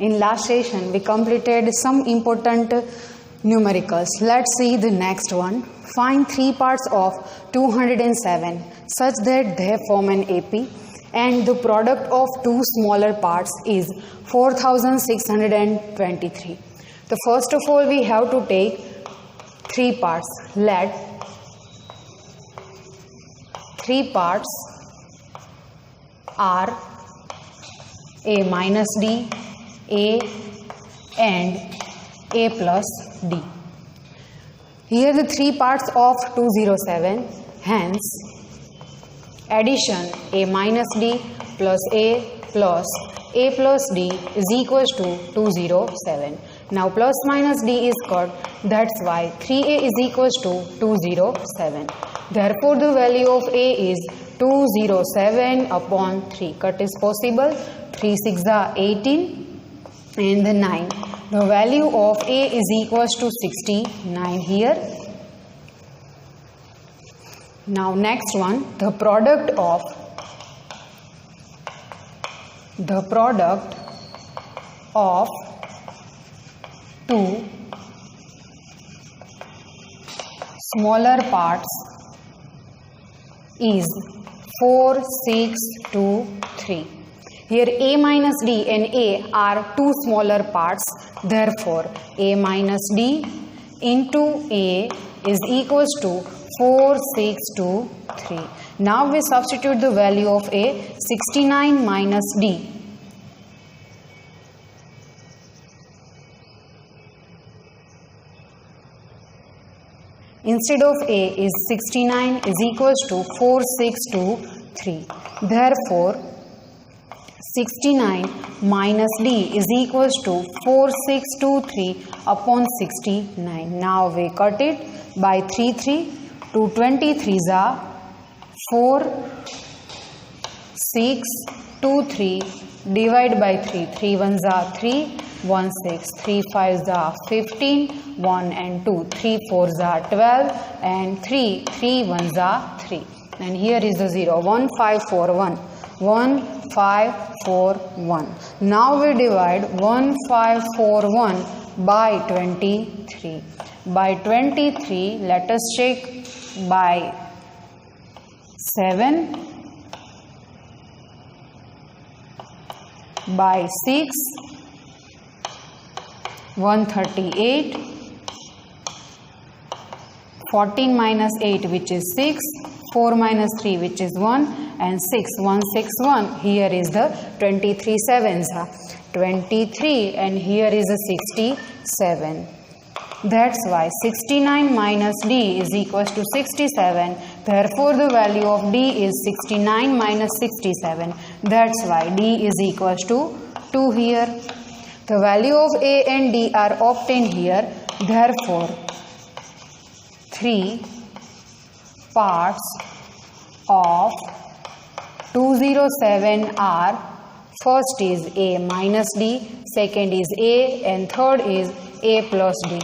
In last session, we completed some important numericals. Let's see the next one. Find 3 parts of 207 such that they form an AP, and the product of 2 smaller parts is 4623. So first of all, we have to take 3 parts. Let 3 parts are A minus D, A and A plus D. Here the 3 parts of 207, hence addition A minus D plus A plus D is equals to 207. Now plus minus D is cut, that's why 3A is equals to 207. Therefore the value of A is 207 upon 3. Cut is possible. 3 6 are 18 and the 9. The value of A is equals to 69 here. Now next one, the product of 2 smaller parts is 4 6 2 3. Here A minus D and A are 2 smaller parts, therefore A minus D into A is equals to 4 6 2 3. Now we substitute the value of A, 69 minus D. Instead of A is 69 is equals to 4623. Therefore, 69 minus D is equals to 4623 upon 69. Now we cut it by 3 3. 2 23s are 4 6 2 3. Divide by 3. 3 1s are 3. 1 6, 3 5s are 15, 1 and 2, 3 4s are 12 and 3 1s are 3. And here is the 0, 1 5 4 1, 1 5 4 1. Now we divide 1 5 4 1 by 23. By 23, let us check by 7, by 6, 138, 14 minus 8 which is 6, 4 minus 3 which is 1 and 6, 1 6 1. Here is the 23 sevens, 23 and here is a 67. That's why 69 minus D is equals to 67. Therefore the value of D is 69 minus 67. That's why D is equals to 2 here. The value of A and D are obtained here. Therefore, 3 parts of 207 are, first is A minus D, second is A and third is A plus D.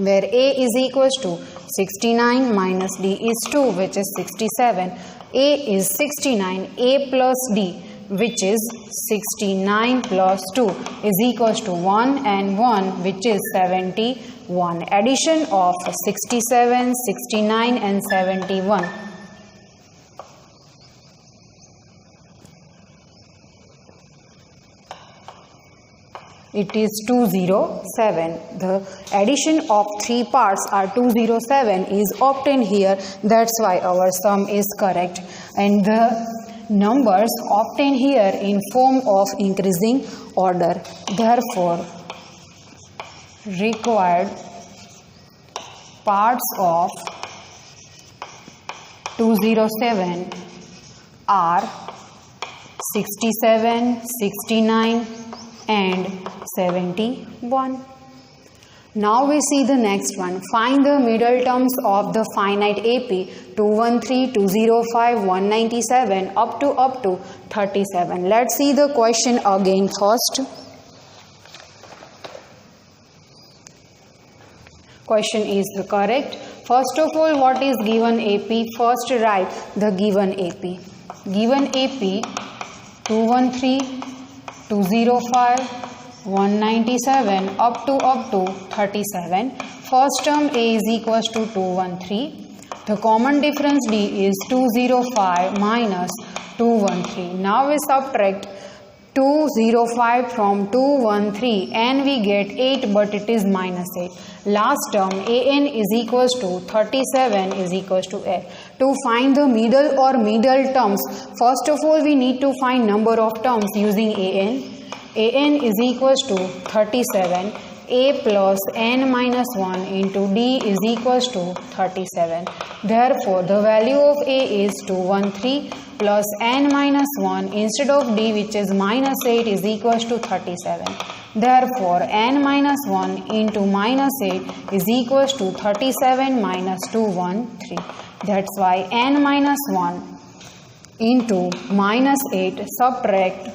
Where A is equals to 69 minus D is 2 which is 67. A is 69, A plus D which is 69 plus 2 is equals to 1 and 1 which is 71. Addition of 67, 69 and 71. It is 207. The addition of 3 parts are 207 is obtained here. That's why our sum is correct. And the numbers obtained here in form of increasing order. Therefore, required parts of 207 are 67, 69 and 71. Now we see the next one. Find the middle terms of the finite AP 213, 205, 197 up to 37. Let's see the question again first. Question is correct. First of all, what is given AP? First write the given AP. Given AP 213, 205, 197 up to 37. First term A is equals to 213. The common difference D is 205 minus 213. Now we subtract 205 from 213 and we get 8, but it is minus 8. Last term an is equals to 37 is equals to a. To find the middle or middle terms, first of all we need to find number of terms using an. An is equals to 37. A plus n minus 1 into d is equals to 37. Therefore, the value of A is 213 plus n minus 1 instead of d, which is minus 8, is equals to 37. Therefore, n minus 1 into minus 8 is equals to 37 minus 213. That's why n minus 1 into minus 8, subtract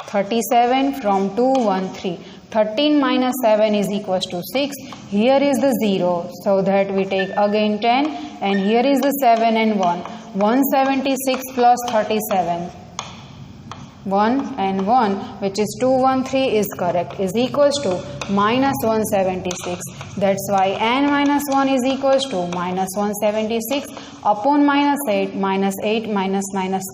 37 from 213. 13 minus 7 is equals to 6. Here is the 0, so that we take again 10, and here is the 7 and 1. 176 plus 37. 1 and 1, which is 213, is correct, is equals to minus 176. That's why n minus 1 is equals to minus 176 upon minus 8 minus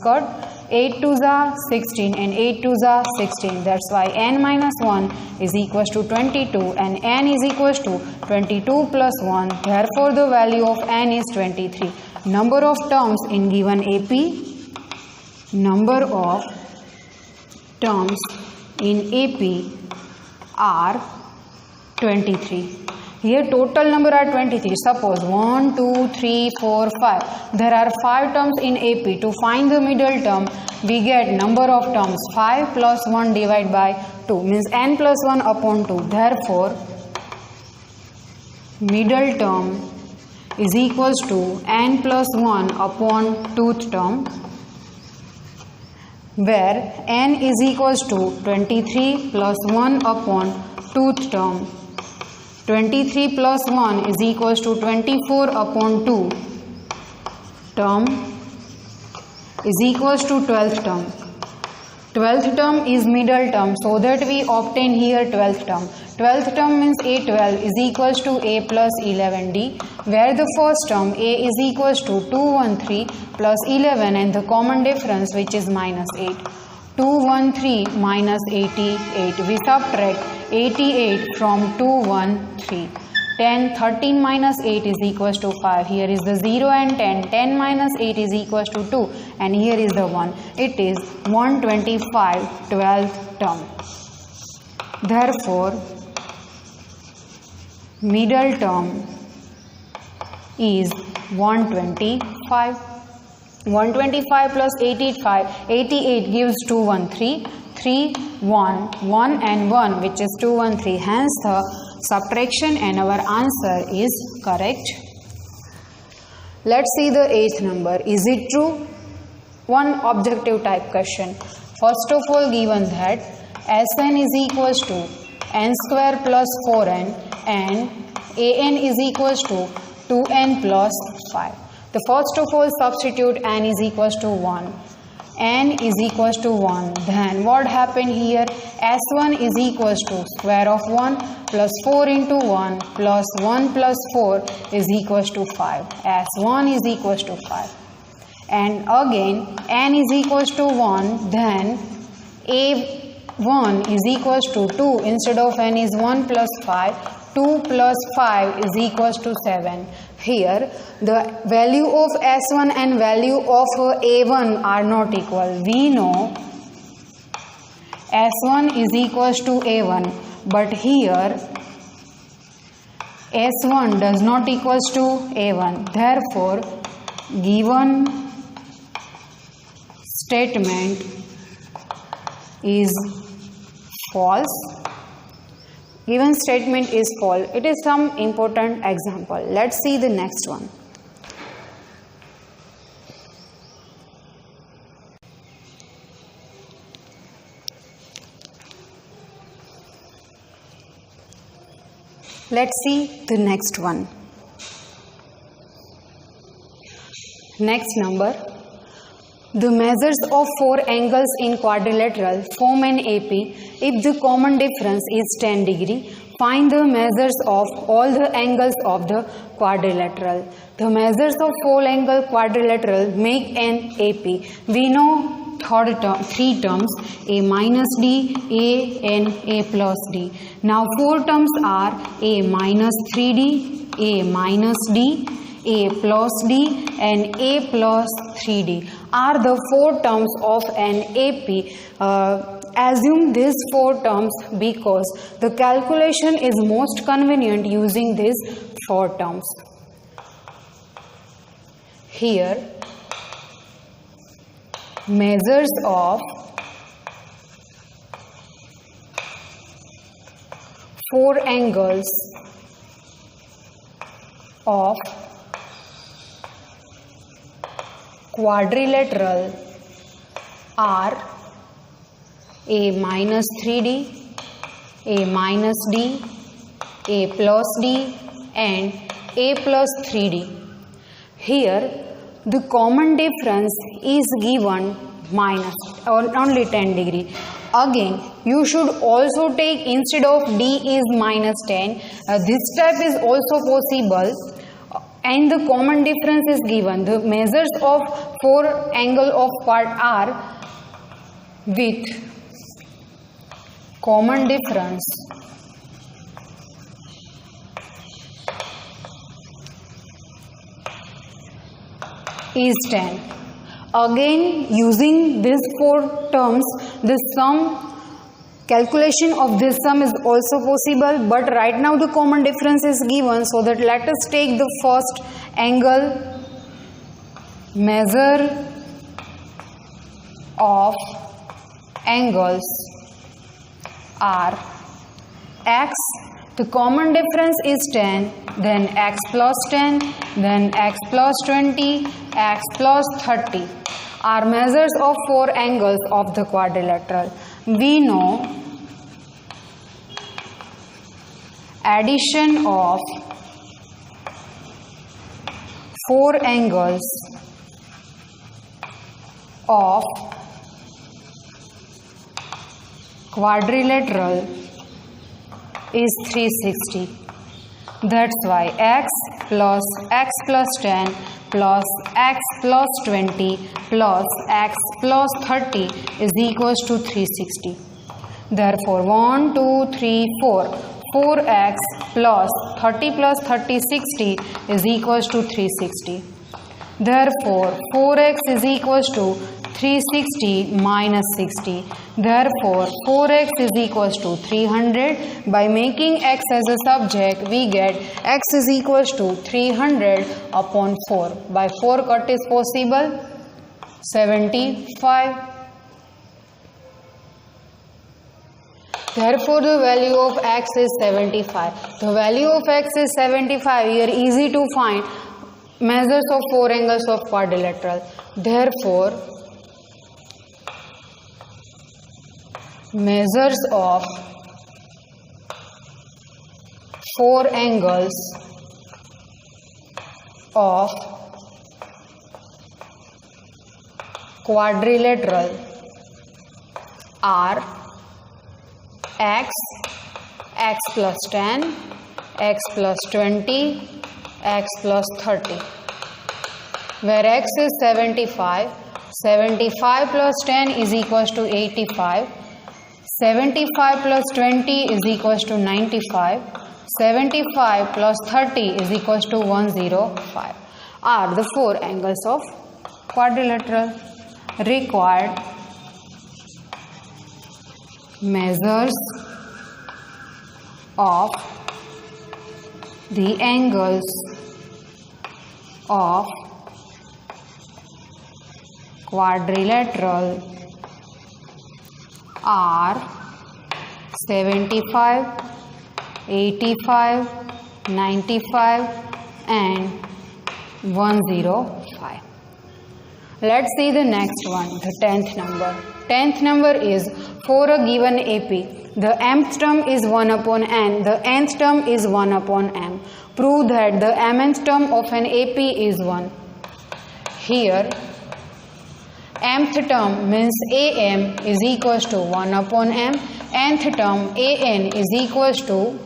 cut. 8 2s are 16 and 8 2s are 16. That's why n minus 1 is equals to 22 and n is equals to 22 plus 1. Therefore, the value of n is 23. Number of terms in given AP. Number of terms in AP are 23. Here total number are 23. Suppose 1, 2, 3, 4, 5. There are 5 terms in AP. To find the middle term, we get number of terms 5 plus 1 divided by 2, means n plus 1 upon 2. Therefore, middle term is equals to n plus 1 upon 2th term, where n is equals to 23 plus 1 upon 2th term. 23 plus 1 is equals to 24 upon 2 term is equals to 12th term. 12th term is middle term, so that we obtain here 12th term. 12th term means A12 is equals to A plus 11D, where the first term A is equals to 213 plus 11 and the common difference, which is minus 8. 213 minus 88. We subtract 88 from 213. 10, 13 minus 8 is equals to 5. Here is the 0 and 10. 10 minus 8 is equals to 2. And here is the 1. It is 125 12th term. Therefore, middle term is 125. 125 plus 88 gives 213. 3, 1, 1 and 1, which is 213. Hence, the subtraction and our answer is correct. Let's see the 8th number. Is it true? One objective type question. First of all, given that Sn is equals to n square plus 4n and an is equals to 2n plus 5. The first of all, substitute n is equals to 1. N is equals to 1. Then what happened here? S1 is equals to square of 1 plus 4 into 1 plus 1 plus 4 is equals to 5. S1 is equals to 5. And again, N is equals to 1. Then A1 is equals to 2. Instead of N is 1 plus 5. 2 plus 5 is equals to 7. Here, the value of S1 and value of A1 are not equal. We know S1 is equals to A1, but here S1 does not equals to A1. Therefore, given statement is false. Given statement is false. It is some important example. Let's see the next one. Let's see the next one. Next number. The measures of four angles in quadrilateral form an AP if the common difference is 10 degree. Find the measures of all the angles of the quadrilateral. The measures of four-angle quadrilateral make an AP. We know three terms, A minus D, A and A plus D. Now four terms are A minus 3D, A minus D, A plus D and A plus 3D are the four terms of an AP. Assume these four terms because the calculation is most convenient using these four terms. Here, measures of four angles of quadrilateral are A minus 3D, A minus D, A plus D and A plus 3D. Here the common difference is given minus or only 10 degree. Again, you should also take instead of D is minus 10. This step is also possible and the common difference is given. The measures of four angle of quad are with common difference is 10. Again, using these four terms, the sum calculation of this sum is also possible, but right now the common difference is given, so that let us take the first angle. Measure of angles are x. The common difference is 10, then x plus 10, then x plus 20, x plus 30 are measures of four angles of the quadrilateral. We know addition of four angles of quadrilateral is 360. That's why x plus 10 plus x plus 20 plus x plus 30 is equals to 360. Therefore 1, 2, 3, 4. 4x plus 30 plus 30 60 is equals to 360. Therefore 4x is equals to 360 minus 60. Therefore 4x is equals to 300. By making x as a subject, we get x is equals to 300 upon 4. By 4 cut is possible 75. Therefore the value of x is 75. The value of x is 75. Here easy to find measures of four angles of quadrilateral. Therefore measures of four angles of quadrilateral are x, x plus 10, x plus 20, x plus 30, where x is 75. 75 plus 10 is equals to 85. 75 plus 20 is equals to 95. 75 plus 30 is equals to 105 are the four angles of quadrilateral. Required measures of the angles of quadrilateral are 75, 85, 95 and 105. Let's see the next one, the 10th number. 10th number is for a given AP. The mth term is 1 upon n. The nth term is 1 upon m. Prove that the mth term of an AP is 1. Here mth term means am is equals to 1 upon m, nth term an is equals to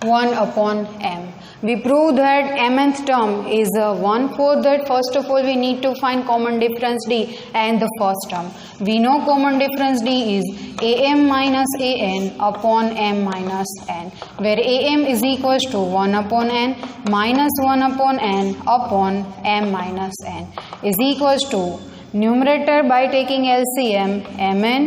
1 upon m. We prove that mth term is 1/4. That first of all we need to find common difference d and the first term. We know common difference d is am minus an upon m minus n, where am is equals to 1 upon n minus 1 upon n upon m minus n is equals to numerator by taking LCM mn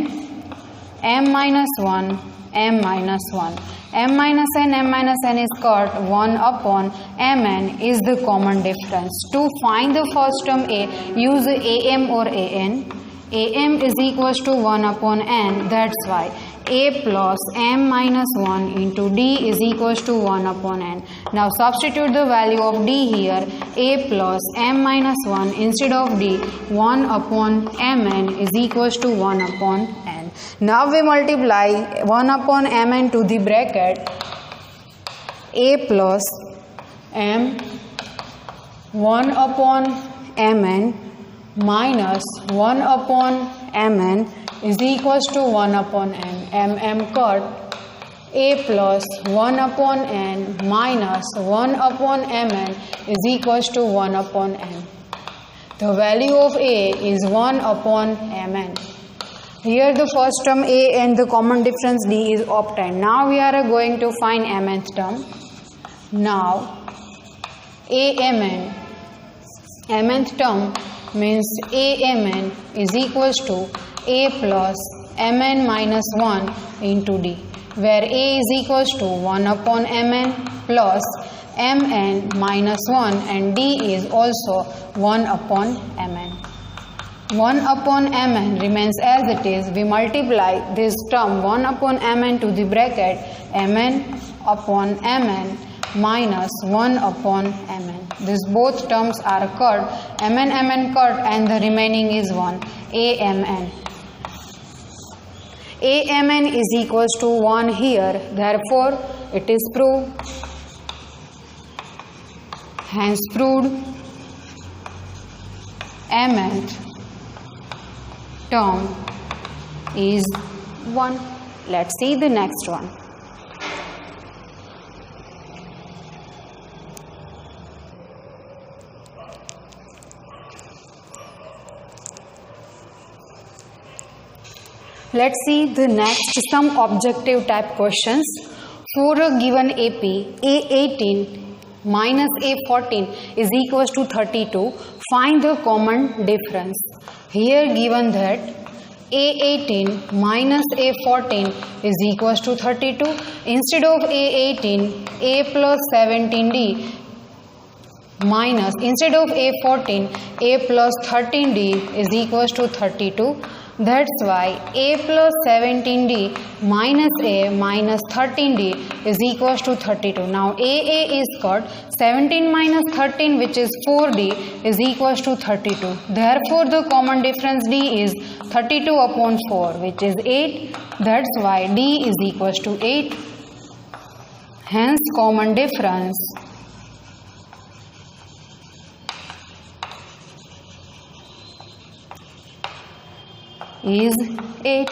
m minus 1 m minus 1. m minus n is cut, 1 upon mn is the common difference. To find the first term a, use am or an. am is equals to 1 upon n, that's why a plus m minus 1 into d is equals to 1 upon n. Now substitute the value of d here, a plus m minus 1 instead of d, 1 upon mn is equals to 1 upon n. Now we multiply 1 upon mn to the bracket, a plus m 1 upon mn minus 1 upon mn is equals to 1 upon n. m cut, a plus 1 upon n minus 1 upon mn is equals to 1 upon n. The value of a is 1 upon mn. Here the first term a and the common difference d is obtained. Now we are going to find mth term. Now mth term means amn is equals to a plus mn minus 1 into d, where a is equals to 1 upon mn plus mn minus 1 and d is also 1 upon mn. 1 upon mn remains as it is. We multiply this term 1 upon mn to the bracket mn upon mn minus 1 upon mn. These both terms are cut, mn cut, and the remaining is 1, amn. amn is equals to 1 here, therefore it is proved. Hence proved mth term is 1. Let's see the next one. Let's see the next some objective type questions. For a given AP, A18 minus A14 is equals to 32. Find the common difference. Here given that A18 minus A14 is equals to 32. Instead of A18, A plus 17D minus, instead of A14, A plus 13D is equals to 32. That's why A plus 17D minus A minus 13D is equals to 32. Now AA is cut, 17 minus 13 which is 4D is equals to 32. Therefore the common difference D is 32 upon 4 which is 8. That's why D is equals to 8. Hence common difference is 8.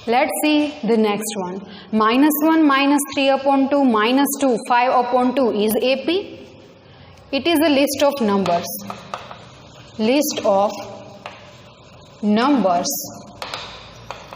Let's see the next one. Minus 1 minus 3 upon 2 minus 2 5 upon 2 is AP. It is a list of numbers. List of numbers.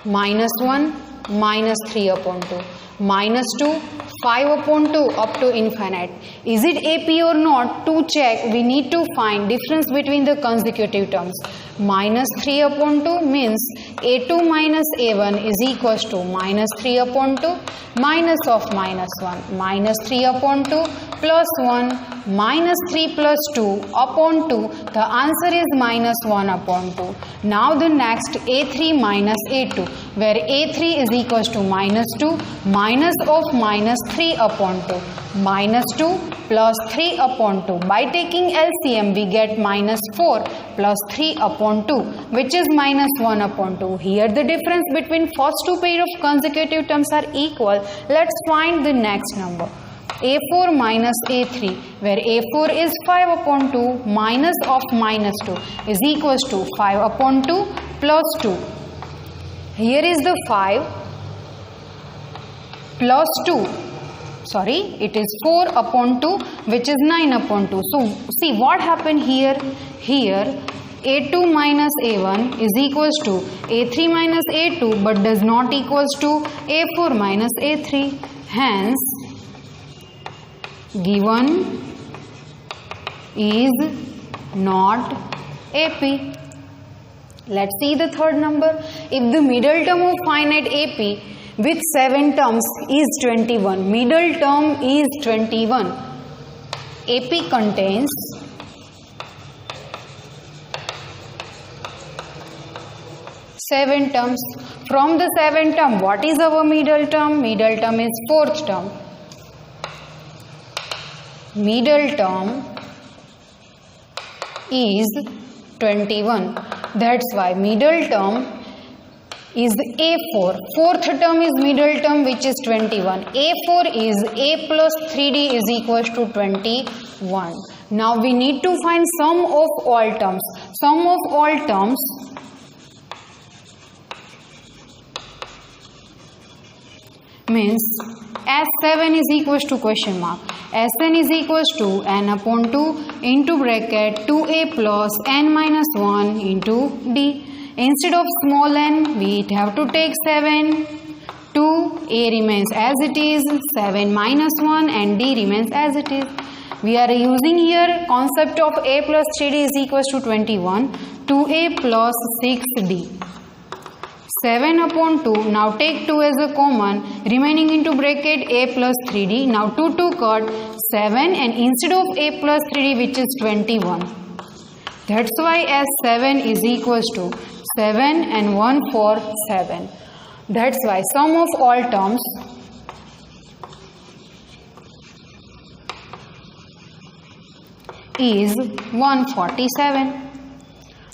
Minus 1 minus 3 upon 2 minus 2 5 upon 2 up to infinite. Is it AP or not? To check, we need to find difference between the consecutive terms. Minus 3 upon 2 means A2 minus A1 is equals to minus 3 upon 2 minus of minus 1 minus 3 upon 2 plus 1 minus 3 plus 2 upon 2. The answer is minus 1 upon 2. Now the next A3 minus A2, where A3 is equals to minus 2 minus of minus 3 upon 2 minus 2 plus 3 upon 2. By taking LCM we get minus 4 plus 3 upon 2 which is minus 1 upon 2. Here the difference between first two pair of consecutive terms are equal. Let's find the next number. A4 minus A3, where A4 is 5 upon 2 minus of minus 2 is equals to 5 upon 2 plus 2. Here is the 5 plus 2. Sorry, it is 4 upon 2, which is 9 upon 2. So, see what happened here. Here, A2 minus A1 is equals to A3 minus A2, but does not equals to A4 minus A3. Hence, given is not AP. Let's see the third number. If the middle term of finite AP with 7 terms is 21, middle term is 21, AP contains 7 terms. From the 7 term, what is our middle term? Middle term is 4th term. Middle term is 21. That's why middle term is A4. 4th term is middle term, which is 21. A4 is A plus 3D is equals to 21. Now we need to find sum of all terms. Sum of all terms means S7 is equals to question mark. Sn is equals to n upon 2 into bracket 2a plus n minus 1 into d. Instead of small n, we have to take 7. 2a remains as it is, 7 minus 1 and d remains as it is. We are using here concept of a plus 3d is equals to 21. 2a plus 6d. 7 upon 2, now take 2 as a common, remaining into bracket a plus 3d. Now 2 cut 7 and instead of a plus 3d, which is 21. That's why S7 is equals to 7 and 1 for 7. That's why sum of all terms is 147.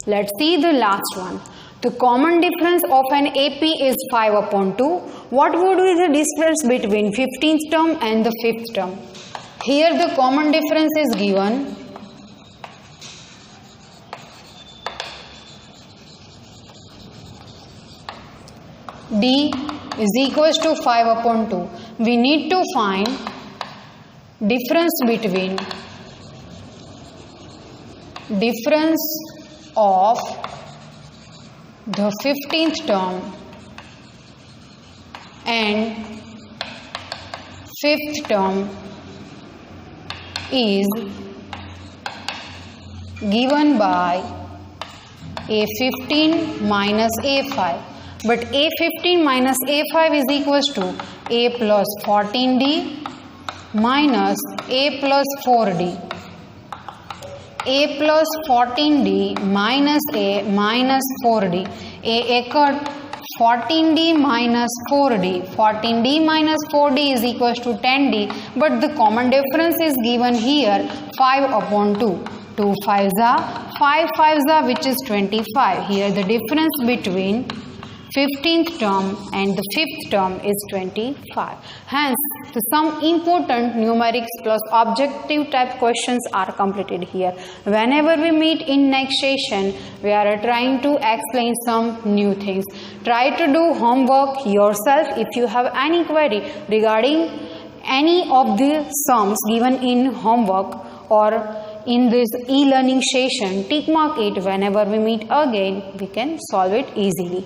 Let's see the last one. The common difference of an AP is 5 upon 2. What would be the difference between 15th term and the 5th term? Here the common difference is given. D is equals to 5 upon 2. We need to find difference between of the 15th term and 5th term is given by A15 minus A5. But A15 minus A5 is equals to A plus 14D minus A plus 4D. A plus 14D minus A minus 4D. A cut 14D minus 4D. 14D minus 4D is equals to 10D. But the common difference is given here 5 upon 2. 2 5s are 5 5s are, which is 25. Here the difference between 15th term and the 5th term is 25. Hence, some important numerics plus objective type questions are completed here. Whenever we meet in next session, we are trying to explain some new things. Try to do homework yourself. If you have any query regarding any of the sums given in homework or in this e-learning session, tick mark it. Whenever we meet again, we can solve it easily.